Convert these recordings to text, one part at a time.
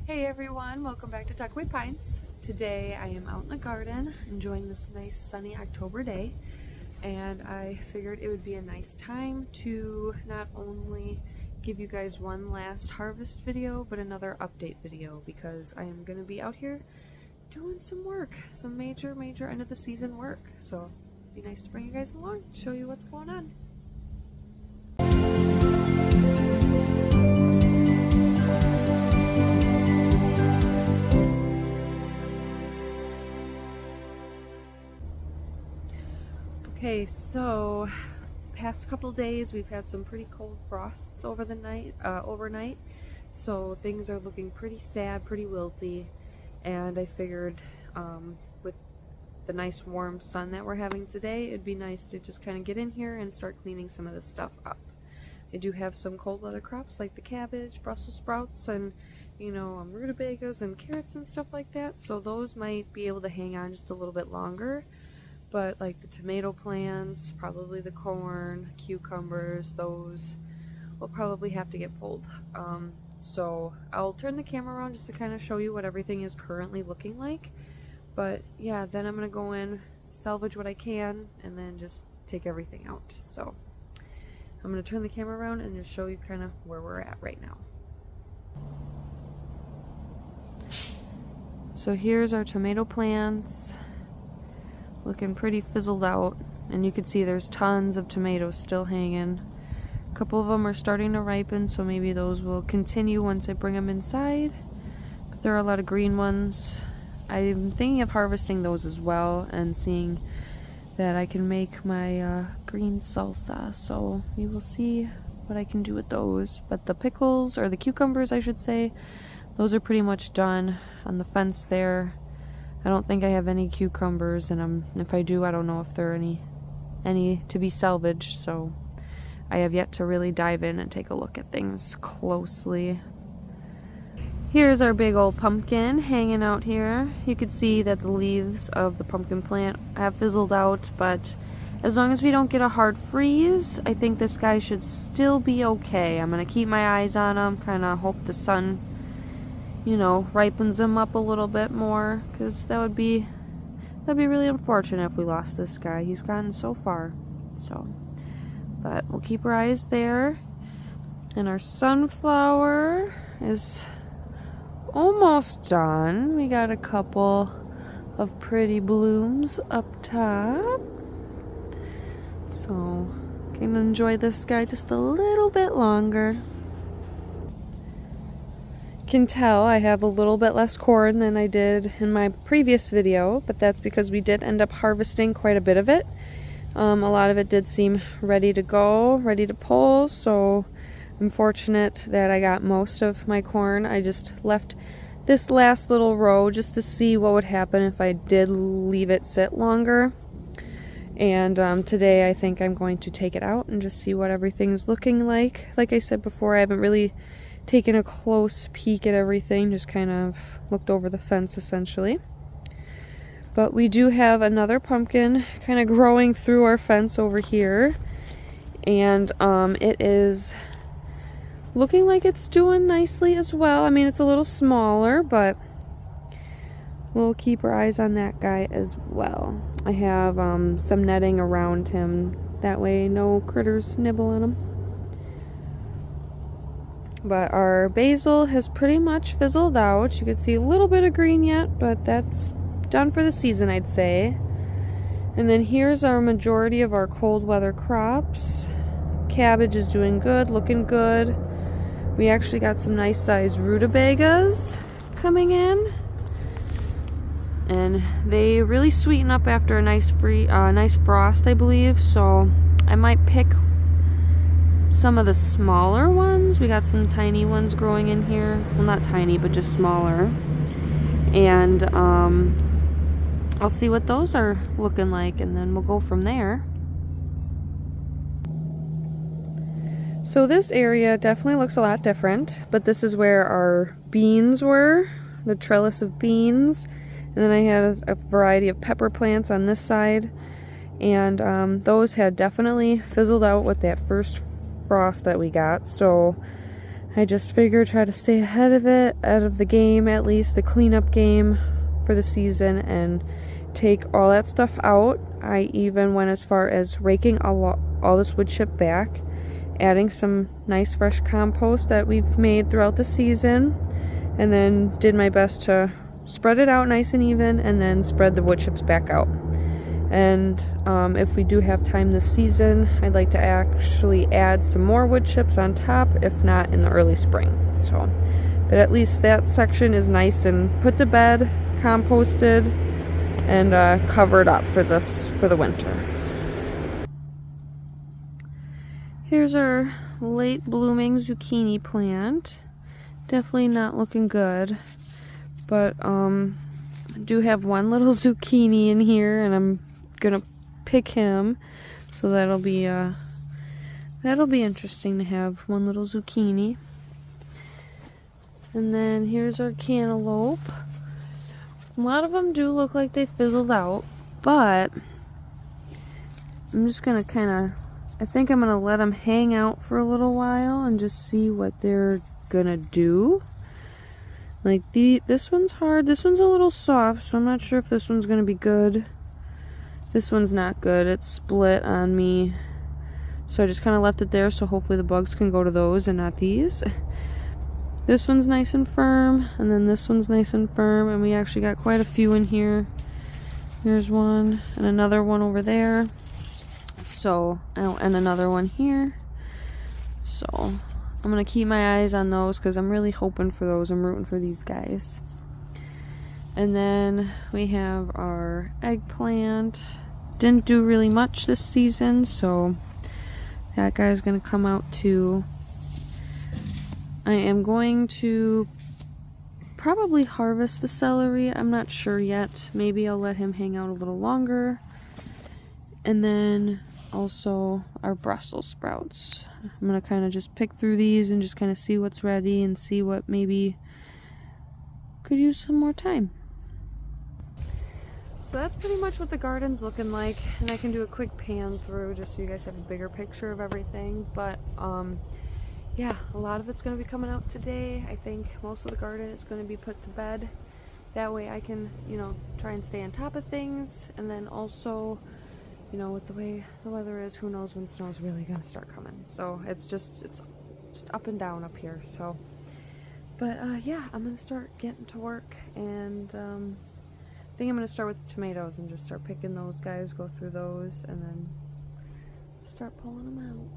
Hey everyone, welcome back to Tuckaway Pines. Today I am out in the garden enjoying this nice sunny October day, and I figured it would be a nice time to not only give you guys one last harvest video but another update video, because I am going to be out here doing some work, some major end of the season work. So it'd be nice to bring you guys along, show you what's going on. Okay, so past couple days we've had some pretty cold frosts over the night, overnight, so things are looking pretty sad, pretty wilty, and I figured with the nice warm sun that we're having today, it'd be nice to just kind of get in here and start cleaning some of this stuff up. I do have some cold weather crops like the cabbage, Brussels sprouts, and rutabagas and carrots and stuff like that, so those might be able to hang on just a little bit longer. But like the tomato plants, probably the corn, cucumbers, those will probably have to get pulled. So I'll turn the camera around just to kind of show you what everything is currently looking like. But yeah, then I'm going to go in, salvage what I can, and then just take everything out. So I'm going to turn the camera around and just show you kind of where we're at right now. So here's our tomato plants. Looking pretty fizzled out, and you can see there's tons of tomatoes still hanging. A couple of them are starting to ripen, so maybe those will continue once I bring them inside. But there are a lot of green ones. I'm thinking of harvesting those as well and seeing that I can make my green salsa, so we will see what I can do with those. But the pickles, or the cucumbers I should say, those are pretty much done on the fence there. I don't think I have any cucumbers, and if I do, I don't know if there are any to be salvaged, so I have yet to really dive in and take a look at things closely. Here's our big old pumpkin hanging out here. You can see that the leaves of the pumpkin plant have fizzled out, but as long as we don't get a hard freeze, I think this guy should still be okay. I'm going to keep my eyes on him, kind of hope the sun ripens them up a little bit more, because that'd be really unfortunate if we lost this guy. He's gotten so far. But we'll keep our eyes there. And our sunflower is almost done. We got a couple of pretty blooms up top. So can enjoy this guy just a little bit longer. Can tell I have a little bit less corn than I did in my previous video, but that's because we did end up harvesting quite a bit of it. A lot of it did seem ready to go, ready to pull, so I'm fortunate that I got most of my corn. I just left this last little row just to see what would happen if I did leave it sit longer. And today I think I'm going to take it out and just see what everything's looking like. Like I said before, I haven't really taken a close peek at everything, just kind of looked over the fence essentially. But we do have another pumpkin kind of growing through our fence over here, and it is looking like it's doing nicely as well. I mean, it's a little smaller, but we'll keep our eyes on that guy as well. I have some netting around him, that way no critters nibble on him. But our basil has pretty much fizzled out. You can see a little bit of green yet, but that's done for the season, I'd say. And then here's our majority of our cold weather crops. Cabbage is doing good, looking good. We actually got some nice sized rutabagas coming in, and they really sweeten up after a nice frost, I believe. So I might pick some of the smaller ones. We got some tiny ones growing in here. Well, not tiny, but just smaller. And I'll see what those are looking like, and then we'll go from there. So this area definitely looks a lot different, but this is where our beans were, the trellis of beans. And then I had a variety of pepper plants on this side, and those had definitely fizzled out with that first frost that we got. So I just figure try to stay ahead of it, out of the game, at least the cleanup game for the season, and take all that stuff out. I even went as far as raking all this wood chip back, adding some nice fresh compost that we've made throughout the season, and then did my best to spread it out nice and even, and then spread the wood chips back out. And if we do have time this season, I'd like to actually add some more wood chips on top, if not in the early spring. So, but at least that section is nice and put to bed, composted, and covered up for the winter. Here's our late blooming zucchini plant. Definitely not looking good, but I do have one little zucchini in here, and I'm gonna pick him, so that'll be interesting to have one little zucchini. And then here's our cantaloupe. A lot of them do look like they fizzled out, but I'm just gonna I think I'm gonna let them hang out for a little while and just see what they're gonna do. Like this one's hard, this one's a little soft, so I'm not sure if this one's gonna be good. This one's not good, it's split on me. So I just kind of left it there, so hopefully the bugs can go to those and not these. This one's nice and firm, and then this one's nice and firm, and we actually got quite a few in here. Here's one, and another one over there. So, and another one here. So, I'm gonna keep my eyes on those, because I'm really hoping for those. I'm rooting for these guys. And then we have our eggplant. Didn't do really much this season, so that guy's gonna come out too. I am going to probably harvest the celery. I'm not sure yet. Maybe I'll let him hang out a little longer. And then also our Brussels sprouts. I'm gonna kind of just pick through these and just kind of see what's ready and see what maybe could use some more time. So that's pretty much what the garden's looking like, and I can do a quick pan through just so you guys have a bigger picture of everything. But yeah, a lot of it's going to be coming out today. I think most of the garden is going to be put to bed. That way I can, you know, try and stay on top of things. And then also, you know, with the way the weather is, who knows when snow's really going to start coming. So it's just up and down up here. So, but yeah, I'm going to start getting to work, and I think I'm going to start with the tomatoes and just start picking those guys, go through those, and then start pulling them out.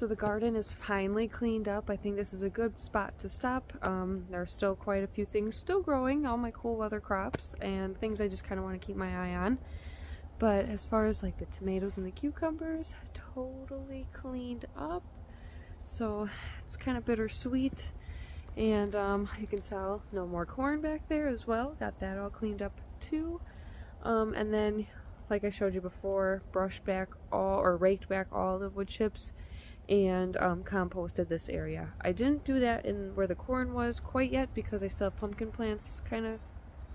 so the garden is finally cleaned up. I think this is a good spot to stop. There are still quite a few things still growing, all my cool weather crops and things I just kind of want to keep my eye on. But as far as like the tomatoes and the cucumbers, totally cleaned up. So it's kind of bittersweet. And you can tell no more corn back there as well. Got that all cleaned up too. And then, like I showed you before, brushed back all, or raked back all the wood chips and composted this area. I didn't do that in where the corn was quite yet because I still have pumpkin plants kind of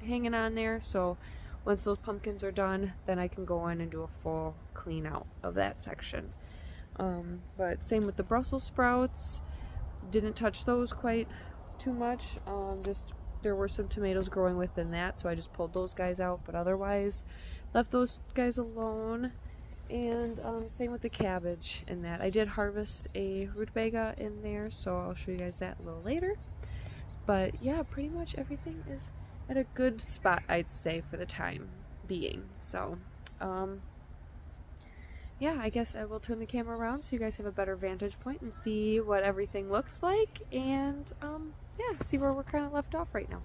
hanging on there. So once those pumpkins are done, then I can go in and do a full clean out of that section. But same with the Brussels sprouts. Didn't touch those quite too much. Just there were some tomatoes growing within that, so I just pulled those guys out, but otherwise left those guys alone. And same with the cabbage in that. I did harvest a rutabaga in there, so I'll show you guys that a little later. But yeah, pretty much everything is at a good spot, I'd say, for the time being. So yeah, I guess I will turn the camera around so you guys have a better vantage point and see what everything looks like, and yeah, see where we're kind of left off right now.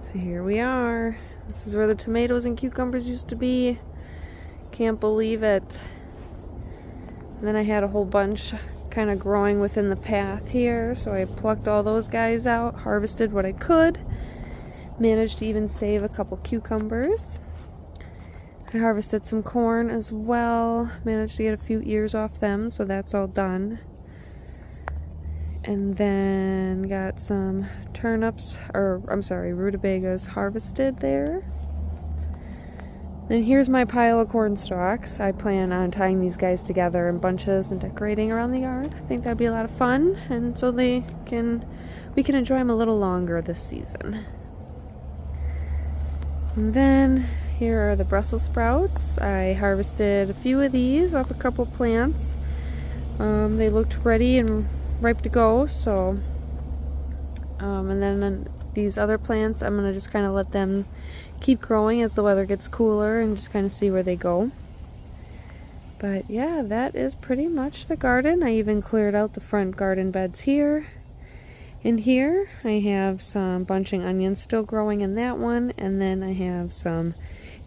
So here we are. This is where the tomatoes and cucumbers used to be. Can't believe it. And then I had a whole bunch kind of growing within the path here, so I plucked all those guys out, harvested what I could. Managed to even save a couple cucumbers. I harvested some corn as well. Managed to get a few ears off them, so that's all done. And then got some turnips, or I'm sorry, rutabagas harvested there. And here's my pile of corn stalks. I plan on tying these guys together in bunches and decorating around the yard. I think that'd be a lot of fun, and so we can enjoy them a little longer this season. And then here are the Brussels sprouts. I harvested a few of these off a couple plants. They looked ready and ripe to go, so and then these other plants, I'm gonna just kind of let them keep growing as the weather gets cooler and just kind of see where they go. But yeah, that is pretty much the garden. I even cleared out the front garden beds here. In here I have some bunching onions still growing in that one, and then I have some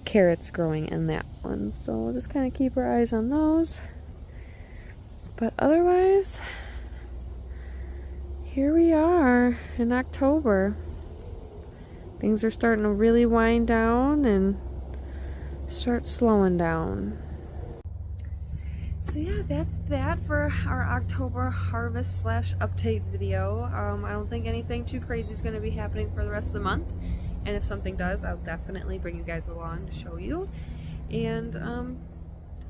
carrots growing in that one, so we'll just kind of keep our eyes on those. But otherwise, here we are in October. Things are starting to really wind down and start slowing down. So yeah, that's that for our October harvest / update video. I don't think anything too crazy is going to be happening for the rest of the month, and if something does, I'll definitely bring you guys along to show you. And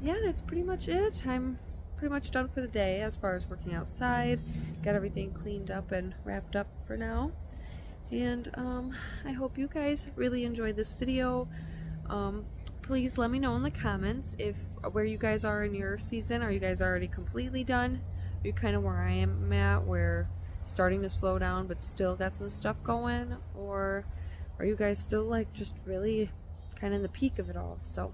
yeah, that's pretty much it. I'm pretty much done for the day as far as working outside. Got everything cleaned up and wrapped up for now. And I hope you guys really enjoyed this video. Please let me know in the comments where you guys are in your season. Are you guys already completely done? Are you kind of where I am at, where starting to slow down but still got some stuff going? Or are you guys still like just really kind of in the peak of it all? So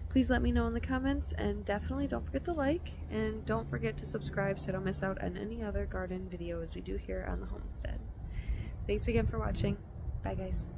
please let me know in the comments, and definitely don't forget to like, and don't forget to subscribe so you don't miss out on any other garden videos we do here on the Homestead. Thanks again for watching. Bye guys.